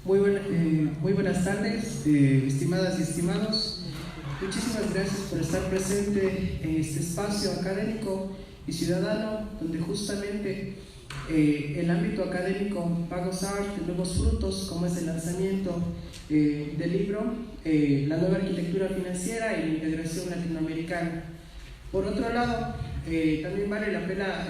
Muy buenas tardes, estimadas y estimados. Muchísimas gracias por estar presente en este espacio académico y ciudadano, donde justamente el ámbito académico va a gozar de nuevos frutos, como es el lanzamiento del libro La nueva arquitectura financiera y la integración latinoamericana. Por otro lado, también vale la pena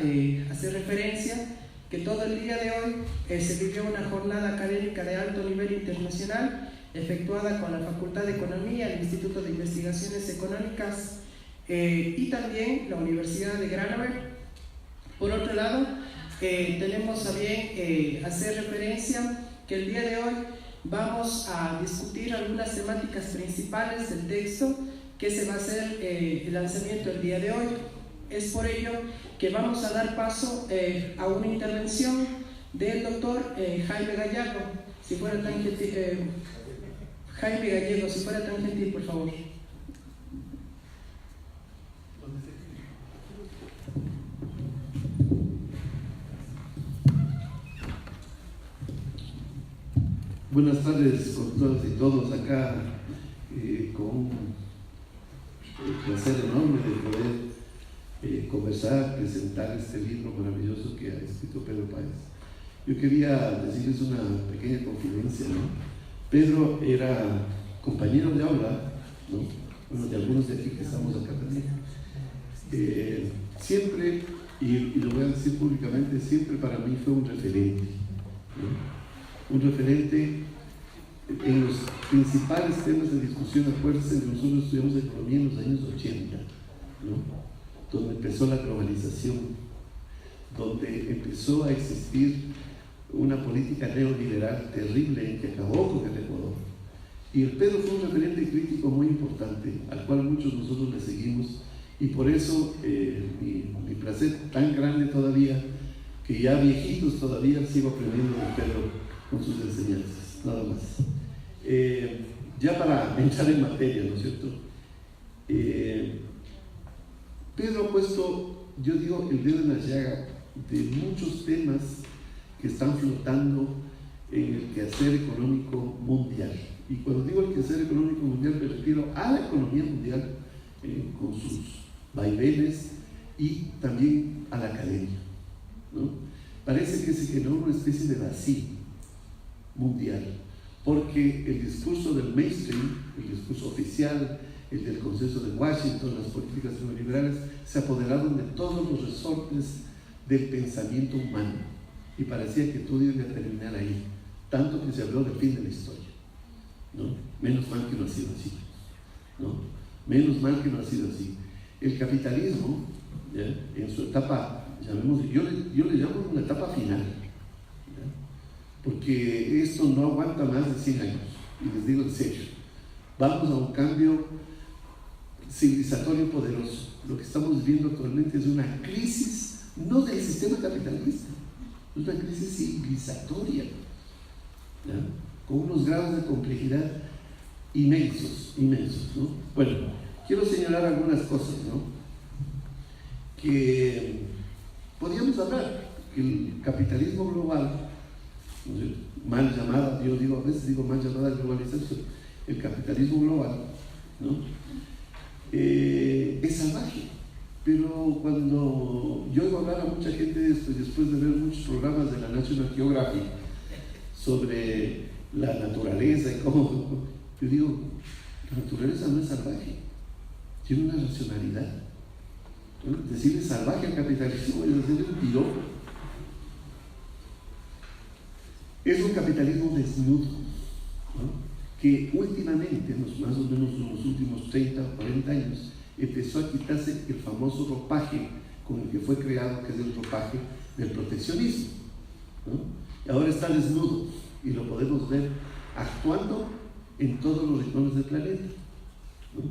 hacer referencia que todo el día de hoy se vivió una jornada académica de alto nivel internacional efectuada con la Facultad de Economía, el Instituto de Investigaciones Económicas y también la Universidad de Granada. Por otro lado, tenemos a bien hacer referencia que el día de hoy vamos a discutir algunas temáticas principales del texto que se va a hacer el lanzamiento el día de hoy. Es por ello que vamos a dar paso a una intervención del doctor Jaime Gallego. Si fuera tan gentil, Jaime Gallego, si fuera tan gentil, por favor. Buenas tardes con todas y todos acá, con el placer enorme de poder conversar, presentar este libro maravilloso que ha escrito Pedro Páez. Yo quería decirles una pequeña confidencia, ¿no? Pedro era compañero de aula, ¿no? Bueno, de algunos de aquí que estamos acá también. Siempre, y lo voy a decir públicamente, siempre para mí fue un referente, ¿no? Un referente en los principales temas de discusión. Acuérdense que nosotros estudiamos economía en los años 80, ¿no? Donde empezó la globalización, donde empezó a existir una política neoliberal terrible que acabó con el Ecuador. Y el Pedro fue un referente crítico muy importante, al cual muchos nosotros le seguimos, y por eso mi placer tan grande todavía, que ya viejitos todavía sigo aprendiendo de Pedro con sus enseñanzas, nada más. Ya para entrar en materia, ¿no es cierto? Pedro ha puesto, yo digo, el dedo en la llaga de muchos temas que están flotando en el quehacer económico mundial. Y cuando digo el quehacer económico mundial me refiero a la economía mundial con sus vaivenes y también a la academia, ¿no? Parece que se generó una especie de vacío mundial, porque el discurso del mainstream, el discurso oficial, el del consenso de Washington, las políticas neoliberales, se apoderaron de todos los resortes del pensamiento humano y parecía que todo iba a terminar ahí, tanto que se habló del fin de la historia, ¿no? Menos mal que no ha sido así, ¿no? Menos mal que no ha sido así. El capitalismo, ¿ya?, en su etapa, yo le llamo una etapa final, ¿ya?, porque esto no aguanta más de 100 años, y les digo en serio, vamos a un cambio civilizatorio poderoso. Lo que estamos viviendo actualmente es una crisis, no del sistema capitalista, es una crisis civilizatoria, ¿ya?, con unos grados de complejidad inmensos, ¿no? Bueno, quiero señalar algunas cosas, ¿no?, que podríamos hablar, que el capitalismo global, mal llamada, yo digo, a veces digo mal llamada globalización, el capitalismo global, ¿no?, es salvaje. Pero cuando yo oigo hablar a mucha gente de esto, y después de ver muchos programas de la National Geographic sobre la naturaleza y cómo, yo digo, la naturaleza no es salvaje, tiene una racionalidad, ¿no? Decirle salvaje al capitalismo es decirle un piropo. Es un capitalismo desnudo, ¿no?, que últimamente, más o menos en los últimos 30 o 40 años, empezó a quitarse el famoso ropaje con el que fue creado, que es el ropaje del proteccionismo, ¿no? Y ahora está desnudo y lo podemos ver actuando en todos los rincones del planeta, ¿no?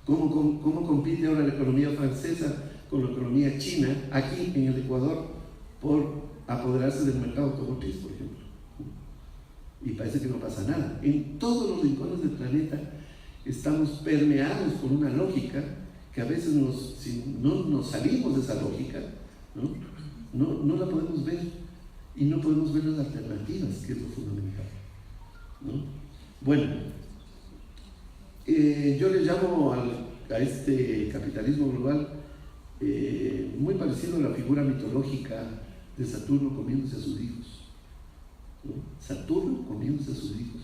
¿Cómo compite ahora la economía francesa con la economía china aquí en el Ecuador por apoderarse del mercado automotriz, por ejemplo? Y parece que no pasa nada. En todos los rincones del planeta estamos permeados por una lógica que a veces si no nos salimos de esa lógica, no la podemos ver, y no podemos ver las alternativas, que es lo fundamental. Bueno, yo le llamo a este capitalismo global muy parecido a la figura mitológica de Saturno comiéndose a sus hijos, ¿no? Saturno comiéndose a sus hijos.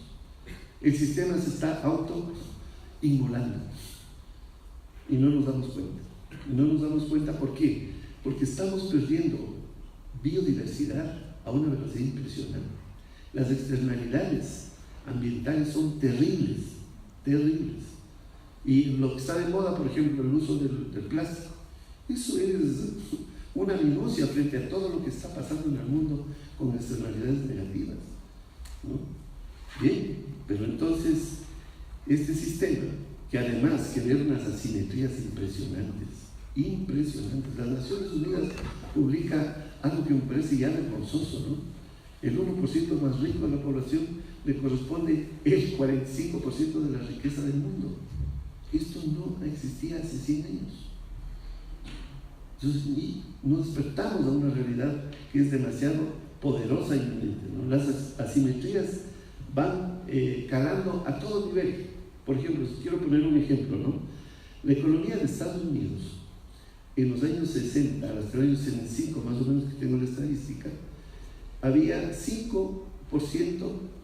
El sistema se está autoinmolando y no nos damos cuenta. Y no nos damos cuenta, ¿por qué? Porque estamos perdiendo biodiversidad a una velocidad impresionante. Las externalidades ambientales son terribles, terribles. Y lo que está de moda, por ejemplo, el uso del plástico, eso es una minucia frente a todo lo que está pasando en el mundo con externalidades negativas, ¿no? Bien, pero entonces este sistema, que además genera unas asimetrías impresionantes, las Naciones Unidas publica algo que me parece ya vergonzoso, ¿no? El 1% más rico de la población le corresponde el 45% de la riqueza del mundo. Esto no existía hace 100 años. Entonces, nos despertamos a una realidad que es demasiado poderosa y inminente, ¿no? Las asimetrías van calando a todo nivel. Por ejemplo, quiero poner un ejemplo, ¿no? La economía de Estados Unidos, en los años 60, hasta los años 65, más o menos, que tengo la estadística, había 5%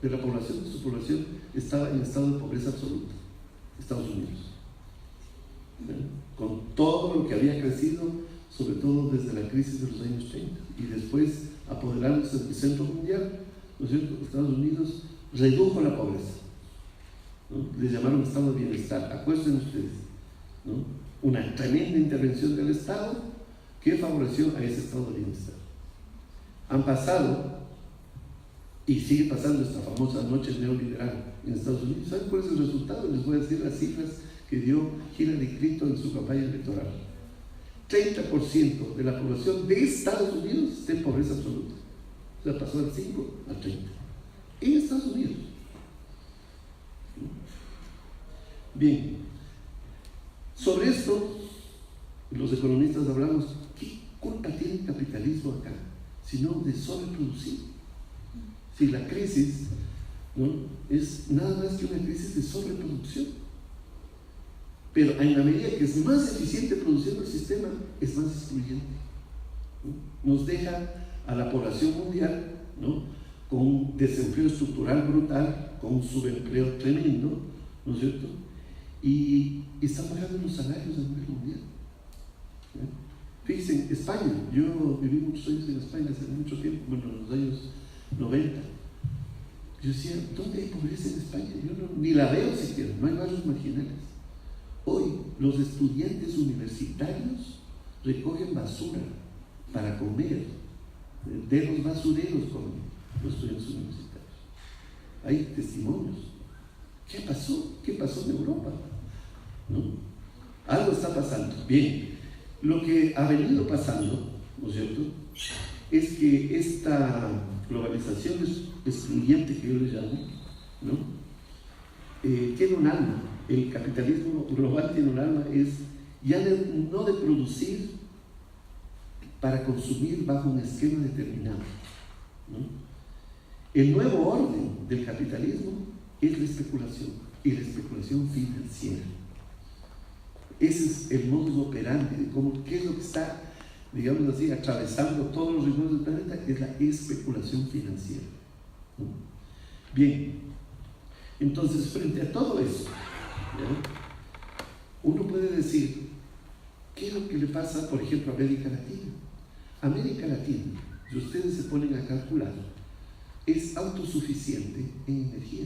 de la población, de su población, estaba en estado de pobreza absoluta. Estados Unidos, con todo lo que había crecido, sobre todo desde la crisis de los años 30, y después apoderándose del centro mundial, ¿no es cierto? Estados Unidos redujo la pobreza, ¿no? Le llamaron estado de bienestar. Acuérdense ustedes, ¿no? Una tremenda intervención del Estado que favoreció a ese estado de bienestar. Han pasado, y sigue pasando esta famosa noche neoliberal en Estados Unidos. ¿Saben cuál es el resultado? Les voy a decir las cifras que dio Hillary Clinton en su campaña electoral. 30% de la población de Estados Unidos está en pobreza absoluta. O sea, pasó del 5 al 30. En Estados Unidos. Bien. Sobre esto, los economistas hablamos, ¿qué culpa tiene el capitalismo acá? Sino de sobreproducir. Si la crisis, ¿no?, es nada más que una crisis de sobreproducción. Pero en la medida que es más eficiente produciendo el sistema, es más excluyente, ¿no? Nos deja a la población mundial, ¿no?, con un desempleo estructural brutal, con un subempleo tremendo, ¿no es cierto? Y están bajando los salarios a nivel mundial, ¿no? Fíjense, España, yo viví muchos años en España, hace mucho tiempo, bueno, en los años 90. Yo decía, ¿dónde hay pobreza en España? Yo ni la veo siquiera, no hay barrios marginales. Hoy los estudiantes universitarios recogen basura para comer, de los basureros comen los estudiantes universitarios. Hay testimonios. ¿Qué pasó? ¿Qué pasó en Europa? ¿No? Algo está pasando. Bien, lo que ha venido pasando, ¿no es cierto?, es que esta globalización excluyente que yo le llamo, ¿no?, tiene un alma. El capitalismo global tiene un alma, es ya no de producir para consumir bajo un esquema determinado, ¿no? El nuevo orden del capitalismo es la especulación, y la especulación financiera. Ese es el modus operandi de cómo, qué es lo que está, digamos así, atravesando todos los rincones del planeta, es la especulación financiera, ¿no? Bien, entonces frente a todo eso, ¿ya?, uno puede decir, ¿qué es lo que le pasa, por ejemplo, a América Latina? América Latina, si ustedes se ponen a calcular, es autosuficiente en energía,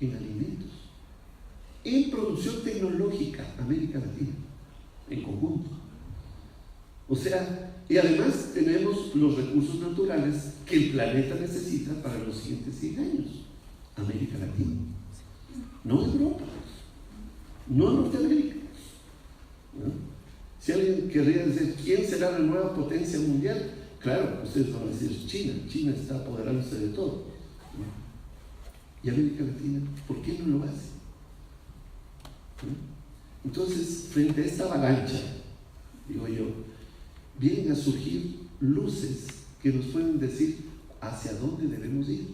en alimentos, en producción tecnológica, América Latina, en conjunto. O sea, y además tenemos los recursos naturales que el planeta necesita para los siguientes 100 años. América Latina, no Europa, no Norteamérica, ¿no? Si alguien querría decir quién será la nueva potencia mundial, claro, ustedes van a decir China. China está apoderándose de todo, ¿no? Y América Latina, ¿por qué no lo hace? ¿No? Entonces, frente a esta avalancha, digo yo, vienen a surgir luces que nos pueden decir hacia dónde debemos ir.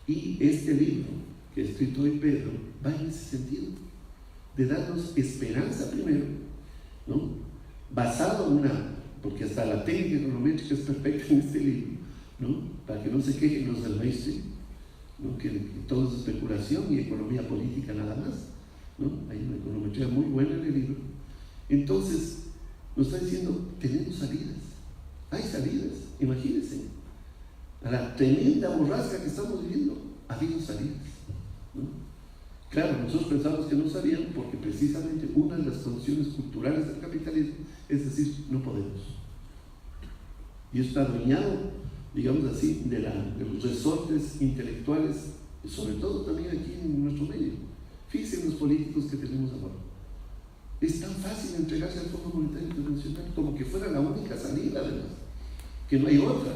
Y este libro, que ha escrito hoy Pedro va en ese sentido, de darnos esperanza primero, ¿no? Basado en una, porque hasta la técnica econométrica es perfecta en este libro, ¿no? Para que no se quejen los del mainstream, ¿no? Que todo es especulación y economía política nada más, ¿no? Hay una econometría muy buena en el libro. Entonces, nos está diciendo, tenemos salidas, hay salidas, imagínense, a la tremenda borrasca que estamos viviendo, ha habido salidas, ¿no? Claro, nosotros pensamos que no sabían porque precisamente una de las condiciones culturales del capitalismo es decir, no podemos. Y está adueñado, digamos así, de los resortes intelectuales, sobre todo también aquí en nuestro medio. Fíjense los políticos que tenemos ahora. Es tan fácil entregarse al Fondo Monetario Internacional como que fuera la única salida, además, que no hay otra,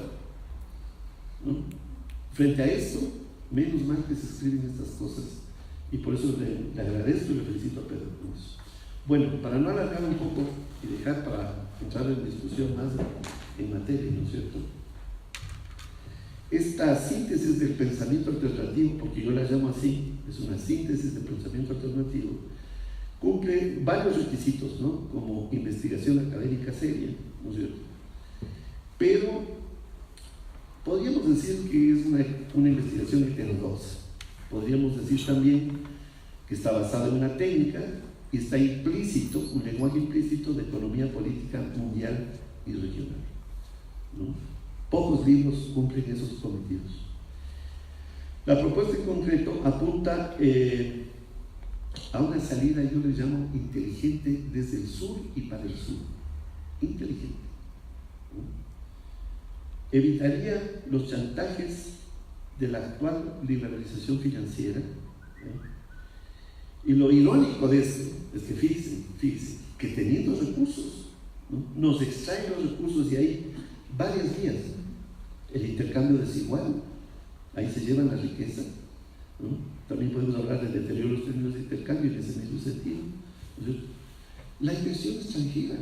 ¿no? Frente a esto, menos mal que se escriben estas cosas, y por eso le agradezco y le felicito a Pedro por eso. Bueno, para no alargar un poco y dejar para entrar en discusión más en materia, ¿no es cierto? Esta síntesis del pensamiento alternativo, porque yo la llamo así, es una síntesis del pensamiento alternativo, cumple varios requisitos, ¿no? Como investigación académica seria, ¿no es cierto? Pero podríamos decir que es una investigación heterodoxa. Podríamos decir también que está basada en una técnica y está implícito, un lenguaje implícito de economía política mundial y regional, ¿no? Pocos libros cumplen esos cometidos. La propuesta en concreto apunta a una salida, yo le llamo inteligente desde el sur y para el sur. Inteligente, ¿no? Evitaría los chantajes de la actual liberalización financiera, ¿no? Y lo irónico de esto es que fíjense, que teniendo recursos, ¿no? Nos extraen los recursos y hay varias vías. El intercambio desigual, ahí se llevan la riqueza, ¿no? También podemos hablar del deterioro de los términos de intercambio en ese mismo sentido. Entonces, la inversión extranjera,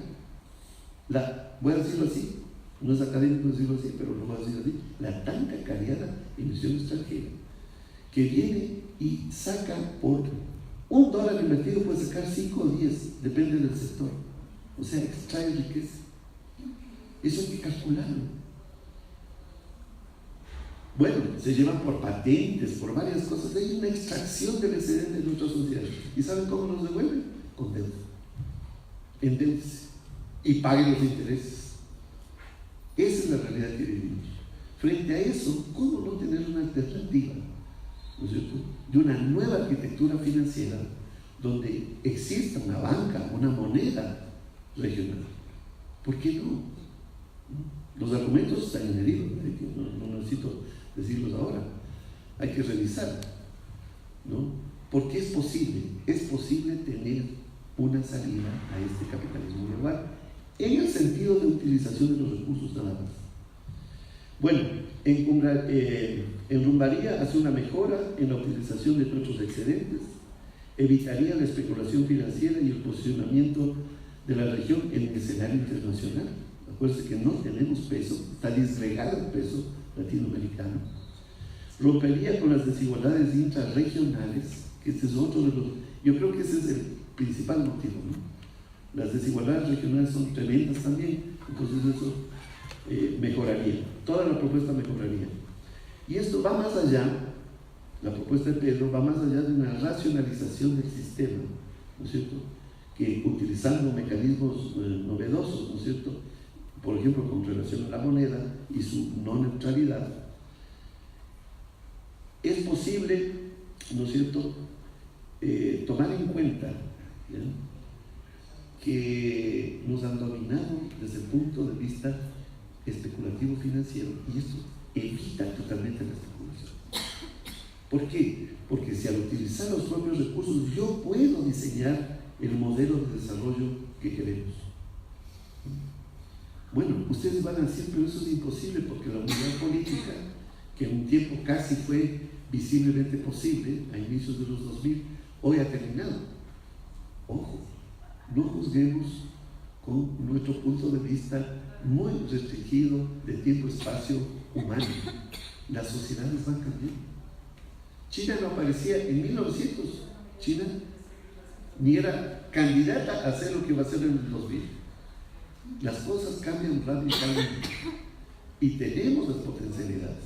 voy a decirlo así, no es académico decirlo así, pero lo voy a decir así, la tan cacareada inversión extranjera, que viene y saca por $1 invertido, puede sacar 5 o 10, depende del sector. O sea, extrae riqueza. Eso hay que calcularlo. Bueno, se llevan por patentes, por varias cosas. Hay una extracción del excedente de nuestras sociedades. ¿Y saben cómo nos devuelven? Con deuda. Endeúdese y paguen los intereses. Esa es la realidad que vivimos. Frente a eso, ¿cómo no tener una alternativa, ¿no es cierto?, de una nueva arquitectura financiera donde exista una banca, una moneda regional? ¿Por qué no? Los argumentos están en el libro, no necesito decirlos ahora. Hay que revisar, ¿no? Porque es posible tener una salida a este capitalismo global en el sentido de utilización de los recursos nada más. Bueno, enrumbaría hacia una mejora en la utilización de nuestros excedentes, evitaría la especulación financiera y el posicionamiento de la región en el escenario internacional. Acuérdense que no tenemos peso, está disgregado el peso latinoamericano. Rompería con las desigualdades intrarregionales, que este es otro de los... Yo creo que ese es el principal motivo, ¿no? Las desigualdades regionales son tremendas también, entonces eso mejoraría, toda la propuesta mejoraría. Y esto va más allá, la propuesta de Pedro va más allá de una racionalización del sistema, ¿no es cierto?, que utilizando mecanismos novedosos, ¿no es cierto?, por ejemplo, con relación a la moneda y su no neutralidad, es posible, ¿no es cierto?, tomar en cuenta, ¿ya?, que nos han dominado desde el punto de vista especulativo financiero, y esto evita totalmente la especulación. ¿Por qué? Porque si al utilizar los propios recursos yo puedo diseñar el modelo de desarrollo que queremos. Bueno, ustedes van a decir, pero eso es imposible porque la unidad política, que en un tiempo casi fue visiblemente posible, a inicios de los 2000, hoy ha terminado. Ojo, no juzguemos con nuestro punto de vista muy restringido de tiempo-espacio humano. Las sociedades van cambiando. China no aparecía en 1900. China ni era candidata a hacer lo que va a hacer en el 2000. Las cosas cambian radicalmente y tenemos las potencialidades.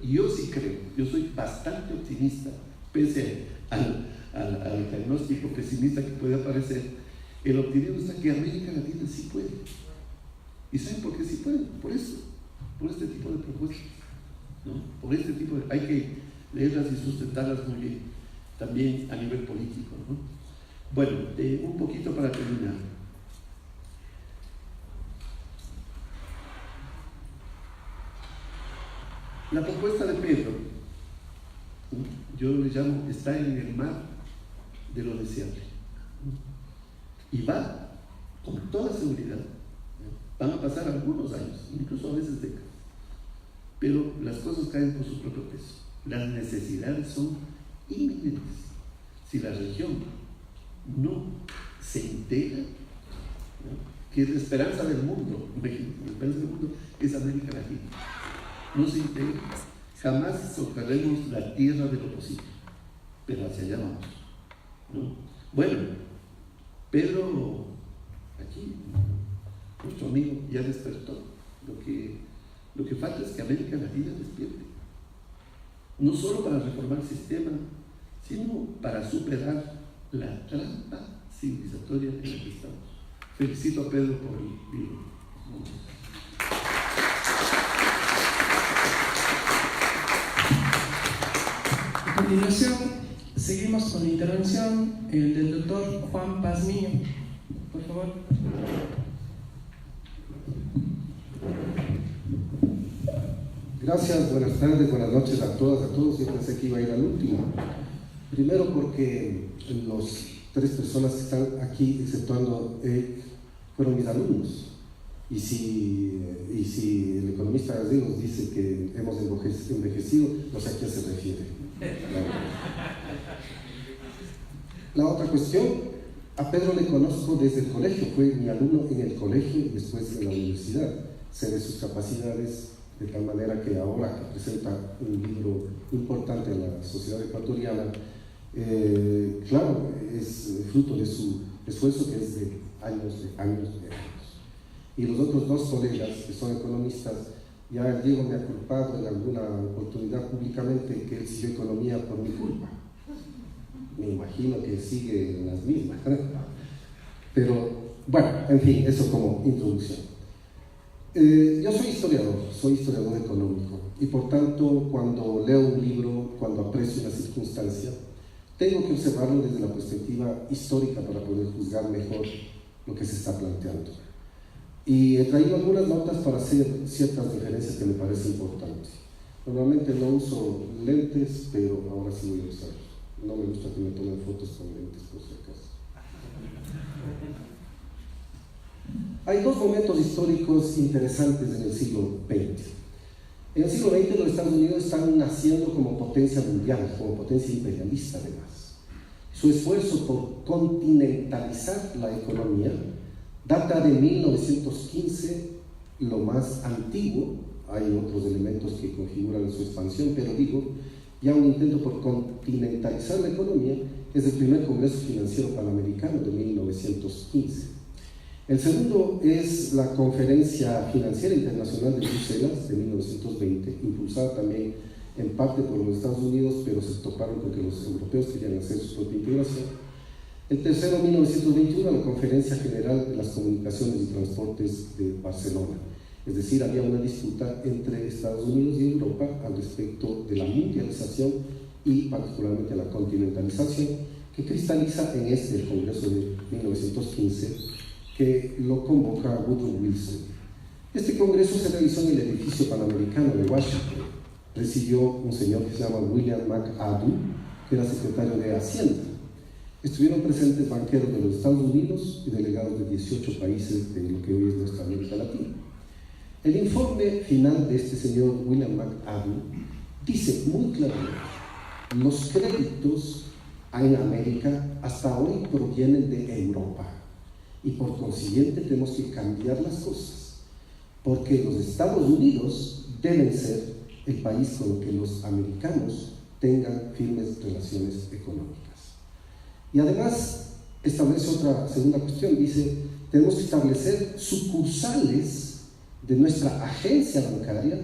Y yo sí creo, yo soy bastante optimista, pese al diagnóstico pesimista que puede aparecer. El optimismo está que América Latina sí puede. ¿Y saben por qué sí puede? Por eso, por este tipo de propuestas, ¿no? Por este tipo de... Hay que leerlas y sustentarlas muy bien, también a nivel político, ¿no? Bueno, un poquito para terminar. La propuesta de Pedro, ¿no? Yo le llamo, está en el mar de lo deseable, ¿no? Y va, con toda seguridad, ¿no? Van a pasar algunos años, incluso a veces décadas, pero las cosas caen por su propio peso. Las necesidades son inminentes. Si la región no se integra, ¿no? Que es la esperanza del mundo, la esperanza del mundo es América Latina, no se integra, jamás socaremos la tierra de lo posible, pero hacia allá vamos, ¿no? Bueno, Pedro, aquí, nuestro amigo, ya despertó. Lo que falta es que América Latina despierte, no solo para reformar el sistema, sino para superar la trampa civilizatoria en la que estamos. Felicito a Pedro por el libro. A continuación, seguimos con la intervención del doctor Juan Pazmiño. Por favor. Gracias, buenas tardes, buenas noches a todas, a todos. Yo pensé que iba a ir al último. Primero porque los 3 personas que están aquí, exceptuando fueron mis alumnos. Y si el economista García dice que hemos envejecido, no sé a quién se refiere. La otra cuestión, a Pedro le conozco desde el colegio, fue mi alumno en el colegio y después en la universidad. Sé de sus capacidades, de tal manera que ahora que presenta un libro importante a la sociedad ecuatoriana, claro, es fruto de su esfuerzo que es de años. Y los otros 2 colegas que son economistas, ya el Diego me ha culpado en alguna oportunidad públicamente que él siguió economía por mi culpa. Me imagino que sigue en las mismas. Pero bueno, en fin, eso como introducción. Yo soy historiador económico, y por tanto cuando leo un libro, cuando aprecio una circunstancia, tengo que observarlo desde la perspectiva histórica para poder juzgar mejor lo que se está planteando. Y he traído algunas notas para hacer ciertas referencias que me parecen importantes. Normalmente no uso lentes, pero ahora sí voy a usarlos. No me gusta que me tomen fotos con lentes, por si acaso. Hay 2 momentos históricos interesantes en el siglo XX. En el siglo XX los Estados Unidos están naciendo como potencia mundial, como potencia imperialista además. Su esfuerzo por continentalizar la economía data de 1915, lo más antiguo. Hay otros elementos que configuran su expansión, pero digo, ya un intento por continentalizar la economía es el primer Congreso Financiero Panamericano de 1915. El segundo es la Conferencia Financiera Internacional de Bruselas de 1920, impulsada también en parte por los Estados Unidos, pero se toparon con que los europeos querían hacer su propia integración. El tercero, 1921, la Conferencia General de las Comunicaciones y Transportes de Barcelona. Es decir, había una disputa entre Estados Unidos y Europa al respecto de la mundialización y particularmente la continentalización, que cristaliza en el Congreso de 1915, que lo convoca Woodrow Wilson. Este congreso se realizó en el edificio panamericano de Washington. Presidió un señor que se llama William McAdoo, que era secretario de Hacienda. Estuvieron presentes banqueros de los Estados Unidos y delegados de 18 países de lo que hoy es nuestra América Latina. El informe final de este señor William McAdoo dice muy claramente: los créditos en América hasta hoy provienen de Europa y por consiguiente tenemos que cambiar las cosas, porque los Estados Unidos deben ser el país con el que los americanos tengan firmes relaciones económicas. Y además establece otra segunda cuestión, dice, tenemos que establecer sucursales de nuestra agencia bancaria,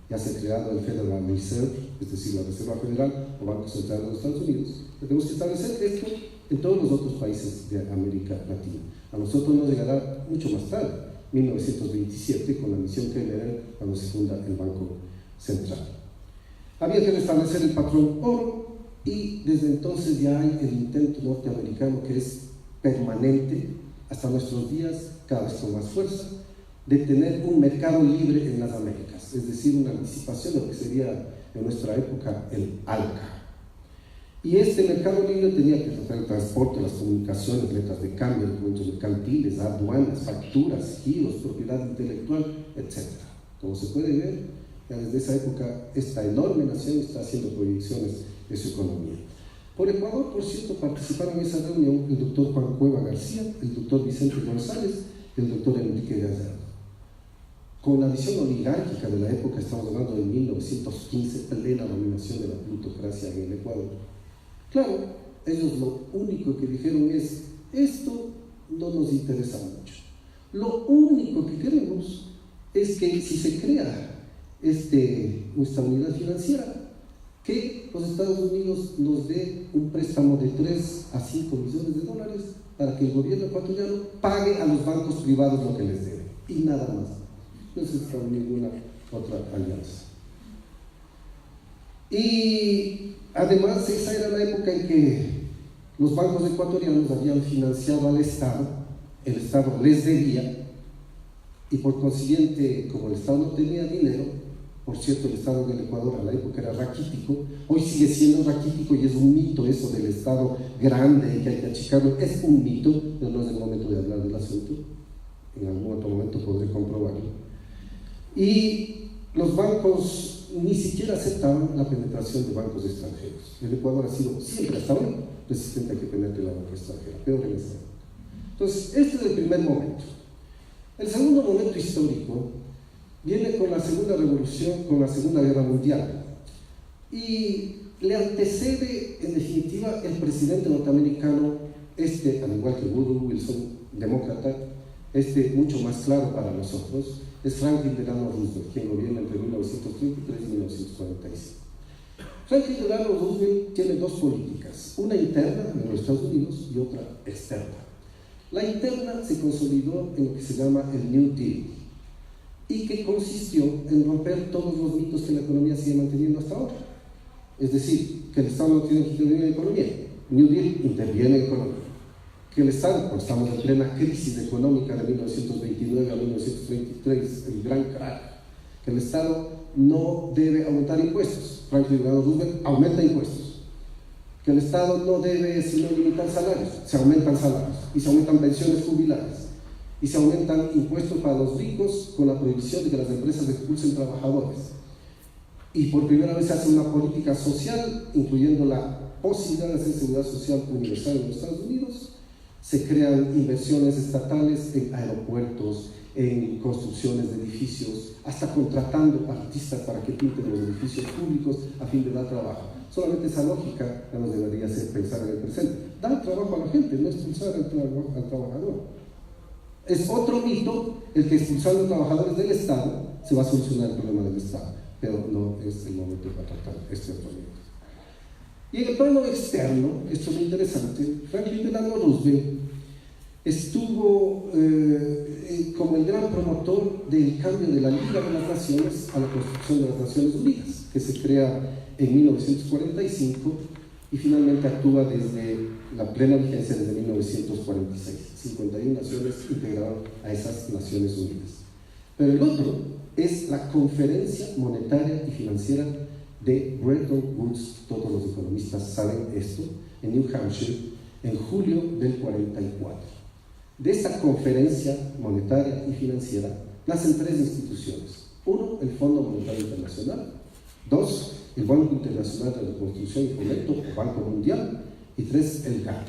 ya se ha creado el Federal Reserve, es decir, la Reserva Federal o Banco Central de los Estados Unidos, tenemos que establecer esto en todos los otros países de América Latina. A nosotros nos llegará mucho más tarde, 1927, con la misión Cameron, cuando se funda el Banco Central. Había que restablecer el patrón oro y desde entonces ya hay el intento norteamericano que es permanente hasta nuestros días, cada vez con más fuerza, de tener un mercado libre en las Américas, es decir, una anticipación de lo que sería en nuestra época el ALCA. Y este mercado libre tenía que tratar el transporte, las comunicaciones, letras de cambio, documentos mercantiles, aduanas, facturas, giros, propiedad intelectual, etc. Como se puede ver, ya desde esa época esta enorme nación está haciendo proyecciones de su economía. Por Ecuador, por cierto, participaron en esa reunión el doctor Juan Cueva García, el doctor Vicente González y el doctor Enrique Gallardo. Con la visión oligárquica de la época, estamos hablando de 1915, plena dominación de la plutocracia en el Ecuador. Claro, ellos lo único que dijeron es, esto no nos interesa mucho. Lo único que queremos es que si se crea esta unidad financiera, que los Estados Unidos nos dé un préstamo de 3 a 5 millones de dólares para que el gobierno ecuatoriano pague a los bancos privados lo que les debe, y nada más. No se está ninguna otra alianza. Y además esa era la época en que los bancos ecuatorianos habían financiado al Estado, el Estado les debía, y por consiguiente, como el Estado no tenía dinero, por cierto, el Estado del Ecuador a la época era raquítico, hoy sigue siendo raquítico y es un mito eso del Estado grande y que hay que achicarlo, es un mito, pero no es el momento de hablar del asunto, en algún otro momento podré comprobarlo. Y los bancos ni siquiera aceptaban la penetración de bancos extranjeros. El Ecuador ha sido siempre hasta ahora resistente a que penetre la banca extranjera, peor en esa época. Entonces, este es el primer momento. El segundo momento histórico viene con la segunda revolución, con la Segunda Guerra Mundial, y le antecede en definitiva el presidente norteamericano, al igual que Woodrow Wilson, demócrata, mucho más claro para nosotros, es Franklin Delano Roosevelt, quien gobierna entre 1933 y 1945. Franklin Delano Roosevelt tiene dos políticas, una interna en los Estados Unidos y otra externa. La interna se consolidó en lo que se llama el New Deal, y que consistió en romper todos los mitos que la economía sigue manteniendo hasta ahora. Es decir, que el Estado no tiene que intervenir en la economía. New Deal interviene en la economía. Que el Estado, porque estamos en plena crisis económica de 1929 a 1933, el gran crack, que el Estado no debe aumentar impuestos. Franklin Delano Roosevelt aumenta impuestos. Que el Estado no debe sino limitar salarios. Se aumentan salarios y se aumentan pensiones jubilares. Y se aumentan impuestos para los ricos con la prohibición de que las empresas expulsen trabajadores. Y por primera vez se hace una política social, incluyendo la posibilidad de hacer seguridad social universal en los Estados Unidos. Se crean inversiones estatales en aeropuertos, en construcciones de edificios, hasta contratando artistas para que pinten los edificios públicos a fin de dar trabajo. Solamente esa lógica ya nos debería hacer pensar en el presente. Dar trabajo a la gente, no expulsar al trabajador. Es otro mito el que expulsando trabajadores del Estado se va a solucionar el problema del Estado, pero no es el momento para tratar este otro mito. Y en el plano externo, esto es muy interesante, Franklin Delano Roosevelt estuvo como el gran promotor del cambio de la Liga de las Naciones a la Constitución de las Naciones Unidas, que se crea en 1945 y finalmente actúa desde la plena vigencia desde 1946. 51 naciones integraron a esas Naciones Unidas. Pero el otro es la Conferencia Monetaria y Financiera de Bretton Woods. Todos los economistas saben esto, en New Hampshire, en julio del 44. De esta Conferencia Monetaria y Financiera nacen 3 instituciones. 1, el Fondo Monetario Internacional. 2, el Banco Internacional de Reconstrucción y Fomento, o Banco Mundial. Y 3, el GATT,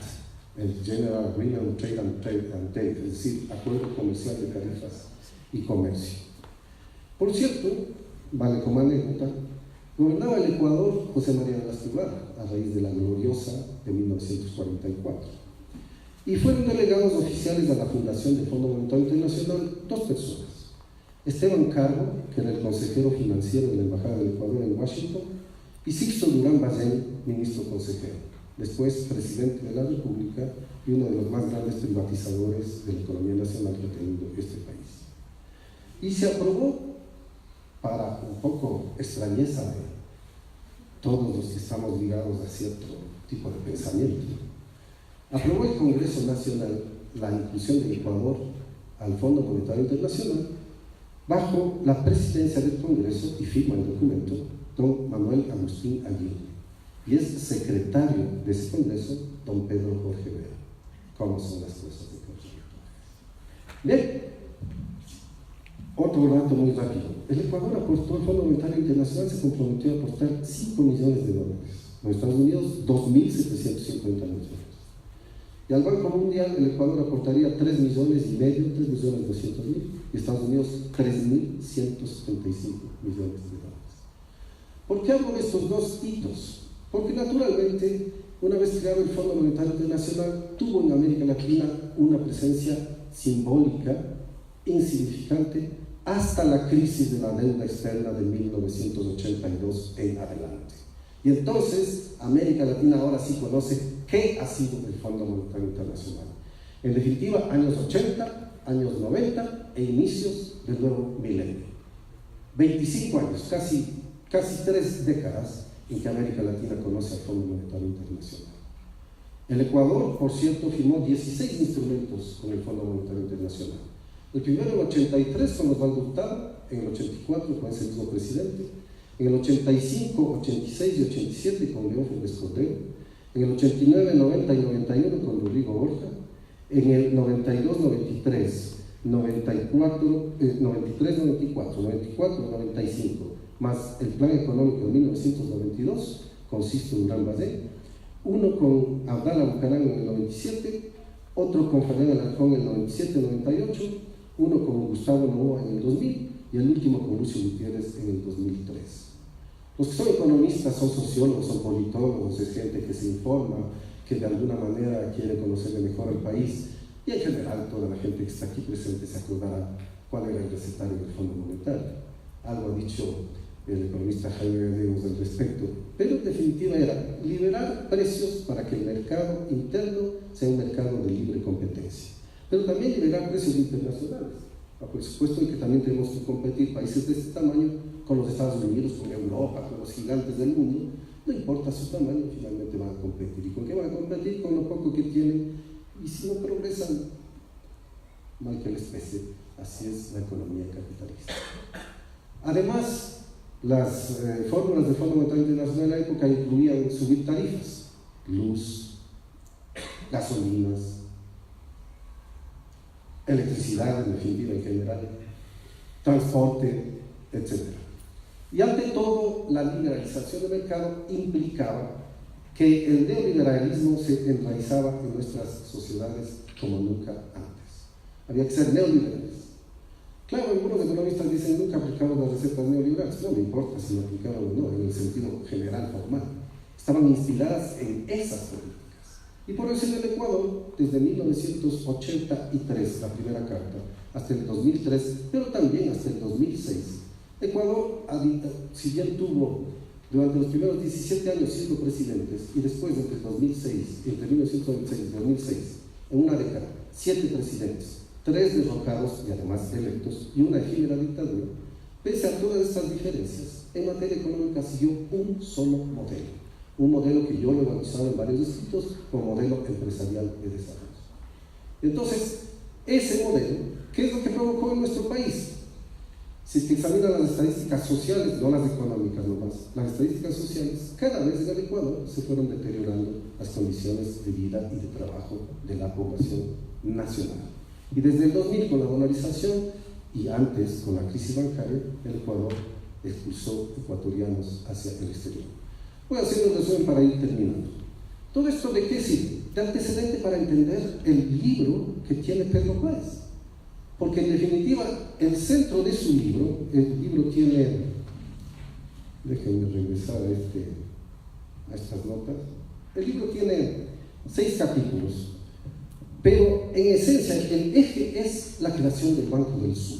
el General Agreement on Trade and Trade, es decir, Acuerdo Comercial de Tarifas y Comercio. Por cierto, vale como anécdota, Gobernaba el Ecuador José María Velasco Ibarra, a raíz de la gloriosa de 1944. Y fueron delegados oficiales a la fundación del Fondo Monetario Internacional dos personas. Esteban Carbo, que era el consejero financiero de la Embajada del Ecuador en Washington, y Sixto Durán Ballén, ministro consejero, después presidente de la República y uno de los más grandes privatizadores de la economía nacional que ha tenido este país. Y se aprobó, para un poco extrañeza de todos los que estamos ligados a cierto tipo de pensamiento, aprobó el Congreso Nacional la inclusión del Ecuador al Fondo Monetario Internacional bajo la presidencia del Congreso, y firma el documento don Manuel Agustín Aguirre, y es secretario de ese Congreso don Pedro Jorge Vera. ¿Cómo son las cosas de Congreso? Bien, otro dato muy rápido. El Ecuador aportó al Fondo Monetario Internacional, se comprometió a aportar $5 millones. Los Estados Unidos, 2.750 millones. Y al Banco Mundial, el Ecuador aportaría 3,5 millones, 3,200,000, y Estados Unidos 3.175 millones. ¿Por qué hablo de estos dos hitos? Porque naturalmente, una vez creado el Fondo Monetario Internacional, tuvo en América Latina una presencia simbólica, insignificante, hasta la crisis de la deuda externa de 1982 en adelante. Y entonces, América Latina ahora sí conoce qué ha sido el Fondo Monetario Internacional. En definitiva, años 80, años 90 e inicios del nuevo milenio. 25 años, casi 3 décadas en que América Latina conoce al Fondo Monetario Internacional. El Ecuador, por cierto, firmó 16 instrumentos con el Fondo Monetario Internacional. El primero en el 83 con Osvaldo Hurtado, en el 84 con ese mismo presidente, en el 85, 86 y 87 con León Febres Cordero, en el 89, 90 y 91 con Rodrigo Borja, en el 92, 93, 94, 93, 94, 94, 95, más el Plan Económico de 1992 con Sixto Durán Ballén, uno con Abdala Bucarán en el 97, otro con Fernando Alarcón en el 97-98, uno con Gustavo Novoa en el 2000 y el último con Lucio Gutiérrez en el 2003. Los que son economistas son sociólogos, son politólogos, es gente que se informa, que de alguna manera quiere conocerle mejor al país, y en general toda la gente que está aquí presente se acordará cuál era el recetario del Fondo Monetario. Algo ha dicho el economista Jaime Gallegos al respecto, pero en definitiva era liberar precios para que el mercado interno sea un mercado de libre competencia, pero también liberar precios internacionales, por supuesto que también tenemos que competir países de este tamaño con los Estados Unidos, con Europa, con los gigantes del mundo. No importa su tamaño, finalmente van a competir. ¿Y con qué van a competir? Con lo poco que tienen, y si no progresan, mal que les pese, así es la economía capitalista. Además, las fórmulas del Fondo Monetario Internacional en la época incluían subir tarifas, luz, gasolinas, electricidad, en definitiva, en general, transporte, etc. Y ante todo, la liberalización del mercado implicaba que el neoliberalismo se enraizaba en nuestras sociedades como nunca antes. Había que ser neoliberales. Claro, algunos economistas dicen nunca aplicamos las recetas neoliberales. No me importa si lo aplicaban o no, en el sentido general, formal. Estaban inspiradas en esas políticas. Y por eso en el Ecuador, desde 1983, la primera carta, hasta el 2003, pero también hasta el 2006, Ecuador, si bien tuvo durante los primeros 17 años 5 presidentes, y después entre 1996 y 2006, en una década, 7 presidentes, 3 derrocados y además electos, y una efímera dictadura, pese a todas estas diferencias, en materia económica siguió un solo modelo. Un modelo que yo lo he bautizado en varios escritos como modelo empresarial de desarrollo. Entonces, ese modelo, ¿qué es lo que provocó en nuestro país? Si se examinan las estadísticas sociales, no las económicas nomás, las estadísticas sociales, cada vez en el Ecuador se fueron deteriorando las condiciones de vida y de trabajo de la población nacional. Y desde el 2000, con la dolarización, y antes con la crisis bancaria, el Ecuador expulsó ecuatorianos hacia el exterior. Voy a hacer un resumen para ir terminando. ¿Todo esto de qué sirve? De antecedente para entender el libro que tiene Pedro Páez. Porque en definitiva, el centro de su libro, el libro tiene Déjenme regresar a estas notas. El libro tiene 6 capítulos, pero en esencia el eje es la creación del Banco del Sur.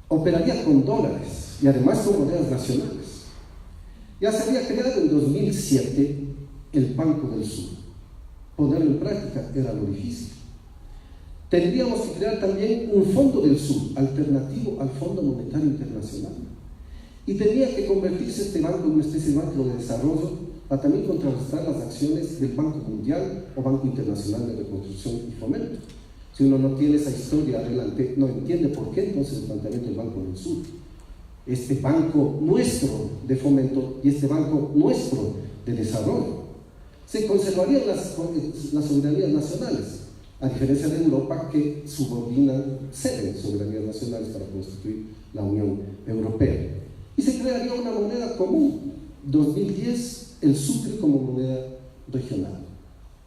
Operaría con dólares y además con monedas nacionales. Ya se había creado en 2007 el Banco del Sur. Ponerlo en práctica era lo difícil. Tendríamos que crear también un Fondo del Sur, alternativo al Fondo Monetario Internacional. Y tenía que convertirse este banco en una especie de banco de desarrollo para también contrarrestar las acciones del Banco Mundial o Banco Internacional de Reconstrucción y Fomento. Si uno no tiene esa historia adelante, no entiende por qué entonces el planteamiento del Banco del Sur. Este banco nuestro de fomento y este banco nuestro de desarrollo. Se conservarían las soberanías nacionales, a diferencia de Europa que ceden soberanías nacionales para constituir la Unión Europea. Y se crearía una moneda común. 2010, el sucre como moneda regional.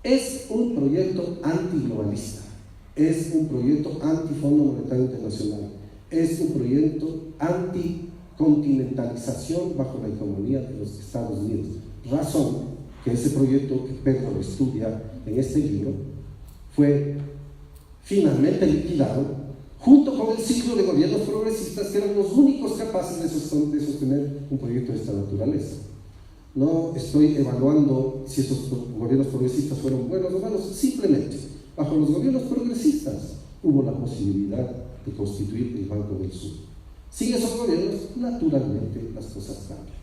Es un proyecto antiglobalista, es un proyecto anti-Fondo Monetario Internacional, es un proyecto anticontinentalización bajo la hegemonía de los Estados Unidos. Razón que ese proyecto que Pedro lo estudia en este libro fue finalmente liquidado junto con el ciclo de gobiernos progresistas que eran los únicos capaces de sostener un proyecto de esta naturaleza. No estoy evaluando si esos gobiernos progresistas fueron buenos o malos, simplemente bajo los gobiernos progresistas hubo la posibilidad de constituir el Banco del Sur. Sin esos gobiernos, naturalmente las cosas cambian.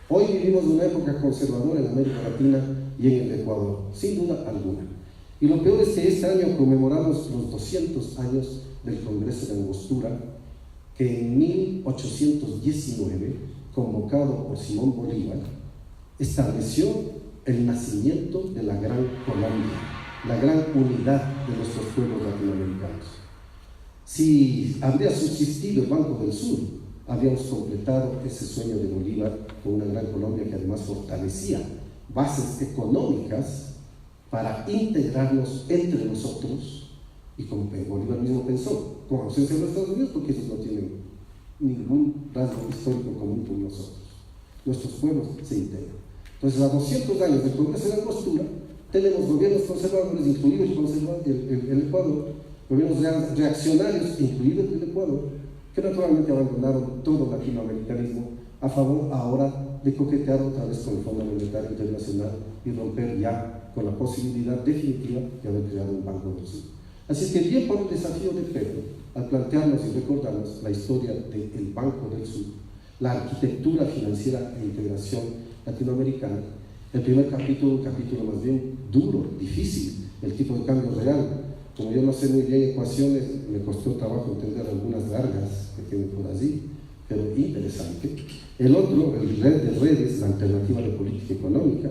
Hoy vivimos una época conservadora en América Latina y en el Ecuador, sin duda alguna. Y lo peor es que este año conmemoramos los 200 años del Congreso de Angostura, que en 1819, convocado por Simón Bolívar, estableció el nacimiento de la Gran Colombia, la gran unidad de nuestros pueblos latinoamericanos. Si habría subsistido el Banco del Sur, habríamos completado ese sueño de Bolívar con una Gran Colombia que además fortalecía bases económicas para integrarnos entre nosotros, y como Bolívar mismo pensó, con ausencia de los Estados Unidos, porque ellos no tienen ningún rasgo histórico común con nosotros. Nuestros pueblos se integran. Entonces, a 200 años del Congreso de Angostura, tenemos gobiernos conservadores, incluido el Ecuador, gobiernos reaccionarios, incluido el Ecuador, que naturalmente abandonaron todo el latinoamericanismo a favor ahora de coquetear otra vez con el Fondo Monetario Internacional y romper ya con la posibilidad definitiva de haber creado un Banco del Sur. Así que bien por el desafío de Pedro, al plantearnos y recordarnos la historia del Banco del Sur, la arquitectura financiera e integración latinoamericana, el primer capítulo, un capítulo más bien duro, difícil, el tipo de cambio real. Como yo no sé muy bien ecuaciones, me costó trabajo entender algunas largas que tienen por allí, pero interesante. El otro, el red de redes, la alternativa de política económica,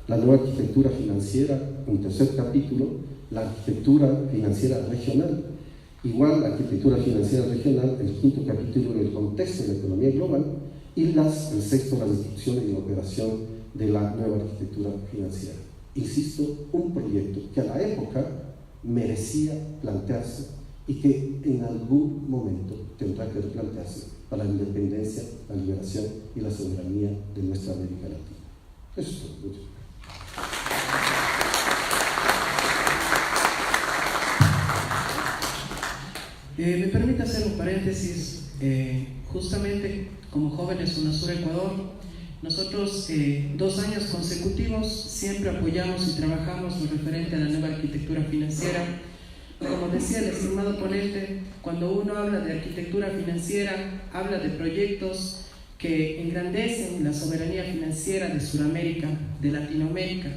la nueva arquitectura financiera, un tercer capítulo, la arquitectura financiera regional. Igual, la arquitectura financiera regional, el quinto capítulo, el contexto de la economía global, y el sexto, las instituciones y la operación de la nueva arquitectura financiera. Insisto, un proyecto que a la época merecía plantearse y que en algún momento tendrá que replantearse para la independencia, la liberación y la soberanía de nuestra América Latina. Eso es todo. Me permite hacer un paréntesis. Justamente como jóvenes UNASUR Ecuador, nosotros 2 años consecutivos siempre apoyamos y trabajamos lo referente a la nueva arquitectura financiera. Como decía el estimado ponente, cuando uno habla de arquitectura financiera, habla de proyectos que engrandecen la soberanía financiera de Sudamérica, de Latinoamérica.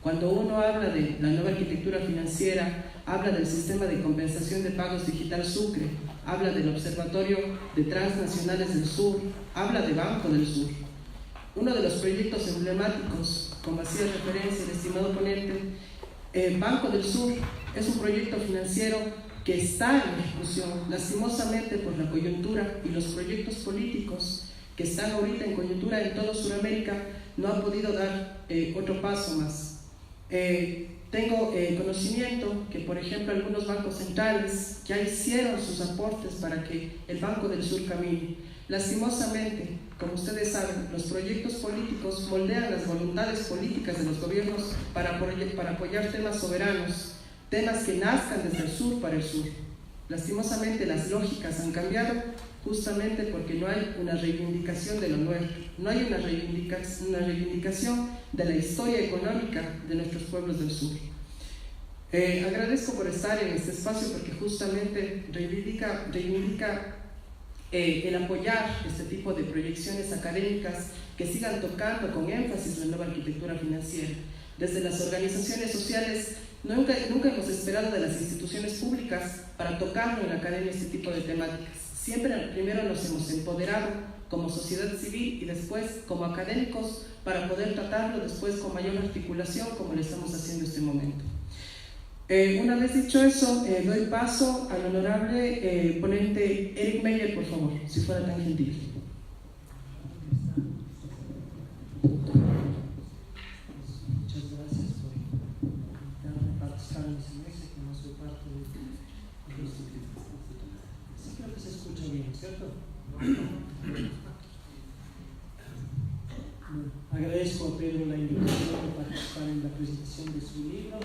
Cuando uno habla de la nueva arquitectura financiera, habla del sistema de compensación de pagos digital Sucre, habla del Observatorio de Transnacionales del Sur, habla de Banco del Sur. Uno de los proyectos emblemáticos, como hacía referencia el estimado ponente, Banco del Sur es un proyecto financiero que está en ejecución, lastimosamente por la coyuntura y los proyectos políticos que están ahorita en coyuntura en toda Sudamérica, no han podido dar otro paso más. Tengo conocimiento que, por ejemplo, algunos bancos centrales ya hicieron sus aportes para que el Banco del Sur camine, Lastimosamente, como ustedes saben, los proyectos políticos moldean las voluntades políticas de los gobiernos para apoyar temas soberanos, temas que nazcan desde el sur para el sur. Lastimosamente, las lógicas han cambiado justamente porque no hay una reivindicación de lo nuestro, no hay una reivindicación de la historia económica de nuestros pueblos del sur. Agradezco por estar en este espacio porque justamente reivindica el apoyar este tipo de proyecciones académicas que sigan tocando con énfasis la nueva arquitectura financiera. Desde las organizaciones sociales nunca hemos esperado de las instituciones públicas para tocarlo en la academia este tipo de temáticas. Siempre primero nos hemos empoderado como sociedad civil y después como académicos para poder tratarlo después con mayor articulación como lo estamos haciendo en este momento. Una vez dicho eso, doy paso al honorable ponente Eric Meyer, por favor, si fuera tan gentil. Muchas gracias por invitarme a participar en ese mes, que no soy parte de este. Sí, creo que se escucha bien, ¿cierto? Bueno, agradezco a Pedro la invitación de participar en la presentación de su libro.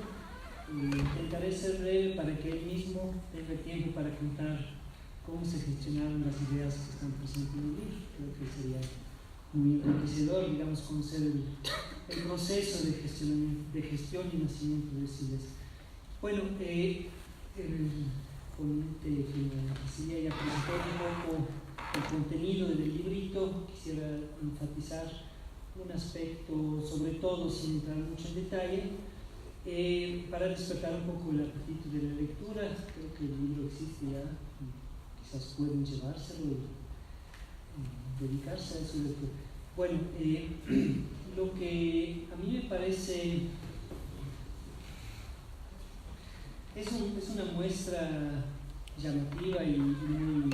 Intentaré ser breve para que él mismo tenga tiempo para contar cómo se gestionaron las ideas que están presentes en el libro. Creo que sería muy enriquecedor, digamos, conocer el proceso de gestión y nacimiento de esa idea. Bueno, el ponente que me decía ya presentó un poco el contenido del librito. Quisiera enfatizar un aspecto, sobre todo sin entrar mucho en detalle, para despertar un poco el apetito de la lectura. Creo que el libro existe ya, quizás pueden llevárselo y dedicarse a eso. Bueno, lo que a mí me parece es una muestra llamativa y muy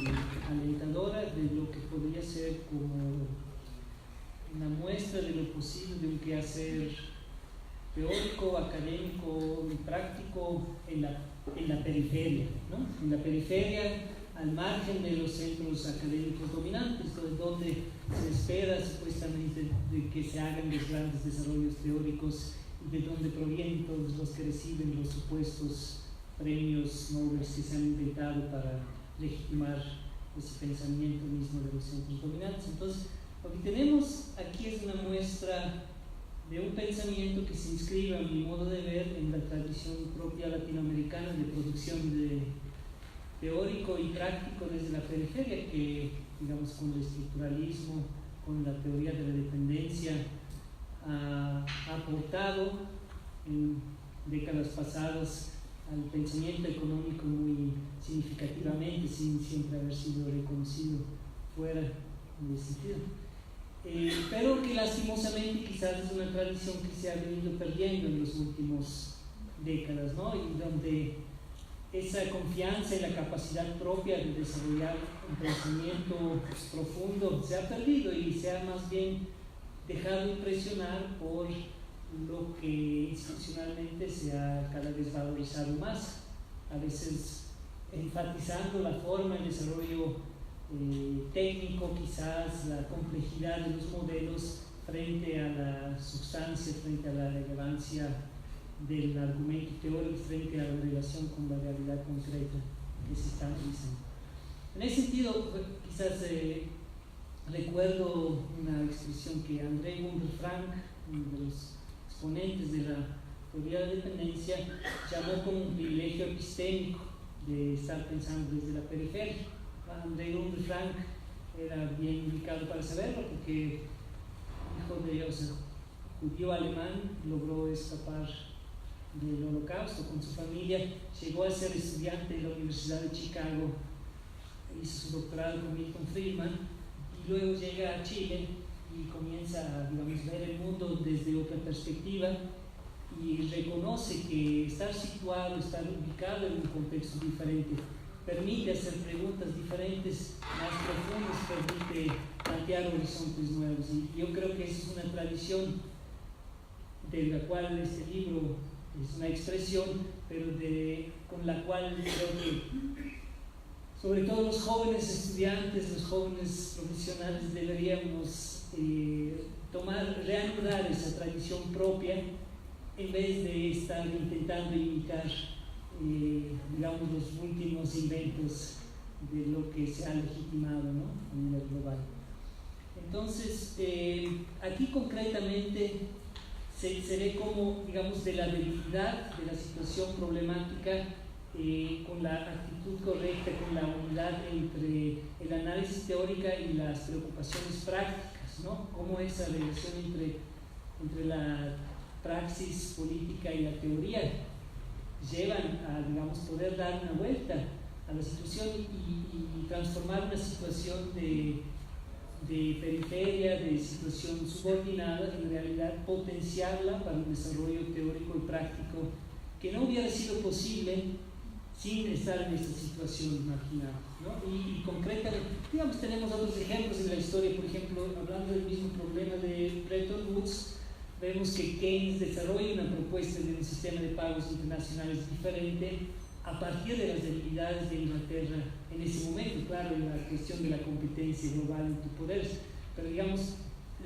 alentadora de lo que podría ser como una muestra de lo posible de un quehacer teórico, académico y práctico en la periferia, ¿no? En la periferia, al margen de los centros académicos dominantes, donde se espera supuestamente de que se hagan los grandes desarrollos teóricos y de donde provienen todos los que reciben los supuestos premios Nobel que se han inventado para legitimar ese pensamiento mismo de los centros dominantes. Entonces, lo que tenemos aquí es una muestra de un pensamiento que se inscribe, a mi modo de ver, en la tradición propia latinoamericana de producción teórico y práctico desde la periferia, que, digamos, con el estructuralismo, con la teoría de la dependencia, ha aportado en décadas pasadas al pensamiento económico muy significativamente, sin siempre haber sido reconocido fuera de ese sentido. Pero que lastimosamente quizás es una tradición que se ha venido perdiendo en las últimas décadas, ¿no? Y donde esa confianza en la capacidad propia de desarrollar un pensamiento profundo se ha perdido y se ha más bien dejado impresionar por lo que institucionalmente se ha cada vez valorizado más, a veces enfatizando la forma, el desarrollo técnico, quizás la complejidad de los modelos frente a la sustancia, frente a la relevancia del argumento teórico, frente a la relación con la realidad concreta que se está analizando. En ese sentido, quizás recuerdo una expresión que André Gunder Frank, uno de los exponentes de la teoría de la dependencia, llamó como un privilegio epistémico de estar pensando desde la periferia. André Gunder Frank era bien indicado para saberlo porque hijo de judío alemán, logró escapar del Holocausto con su familia, llegó a ser estudiante de la Universidad de Chicago, hizo su doctorado con Milton Friedman y luego llega a Chile y comienza a, digamos, ver el mundo desde otra perspectiva y reconoce que estar situado, estar ubicado en un contexto diferente permite hacer preguntas diferentes, más profundas, permite plantear horizontes nuevos. Y yo creo que esa es una tradición de la cual este libro es una expresión, pero con la cual creo que sobre todo los jóvenes estudiantes, los jóvenes profesionales, deberíamos reanudar esa tradición propia en vez de estar intentando imitar, digamos, los últimos inventos de lo que se ha legitimado, ¿no?, a nivel global. Entonces, aquí concretamente se ve como, digamos, de la debilidad de la situación problemática, con la actitud correcta, con la unidad entre el análisis teórico y las preocupaciones prácticas, ¿no? Cómo esa relación entre la praxis política y la teoría llevan a, digamos, poder dar una vuelta a la situación y transformar una situación de periferia, de situación subordinada, en realidad potenciarla para un desarrollo teórico y práctico que no hubiera sido posible sin estar en esta situación marginal, ¿no? Y concretamente, digamos, tenemos otros ejemplos en la historia. Por ejemplo, hablando del mismo problema de Bretton Woods, vemos que Keynes desarrolla una propuesta de un sistema de pagos internacionales diferente a partir de las debilidades de Inglaterra en ese momento, claro, en la cuestión de la competencia global entre poderes, pero digamos,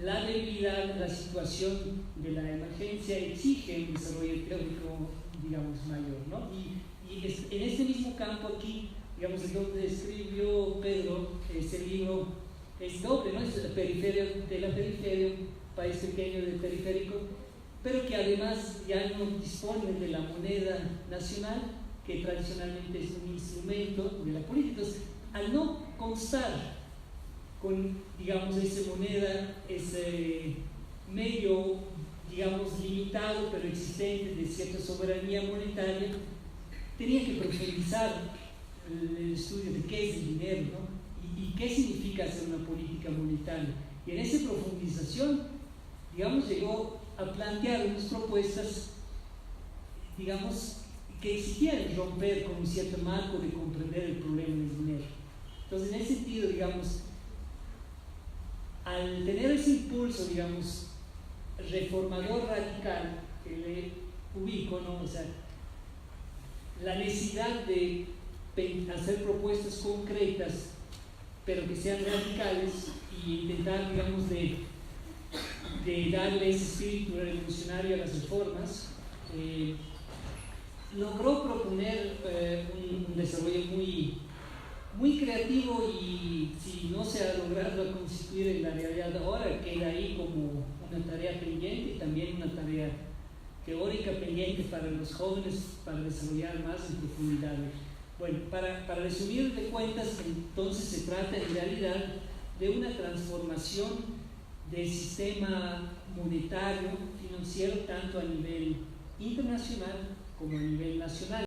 la debilidad, la situación de la emergencia exige un desarrollo teórico, digamos, mayor, ¿no? Y en este mismo campo aquí, digamos, en donde escribió Pedro, este libro es doble, ¿no? Es de la periferia, un país pequeño del periférico, pero que además ya no dispone de la moneda nacional, que tradicionalmente es un instrumento de la política. Entonces, al no constar con, digamos, esa moneda, ese medio, digamos, limitado pero existente de cierta soberanía monetaria, tenía que profundizar el estudio de qué es el dinero, ¿no? Y qué significa hacer una política monetaria. Y en esa profundización, digamos, llegó a plantear unas propuestas, digamos, que exigían romper con un cierto marco de comprender el problema del dinero. Entonces, en ese sentido, digamos, al tener ese impulso, digamos, reformador radical que le ubico, ¿no? O sea, la necesidad de hacer propuestas concretas, pero que sean radicales, y intentar, digamos, de darle ese espíritu revolucionario a las reformas, logró proponer un desarrollo muy creativo, y si no se ha logrado constituir en la realidad ahora, queda ahí como una tarea pendiente, y también una tarea teórica pendiente para los jóvenes, para desarrollar más en profundidad. Bueno, para resumir de cuentas, entonces se trata en realidad de una transformación del sistema monetario, financiero, tanto a nivel internacional como a nivel nacional.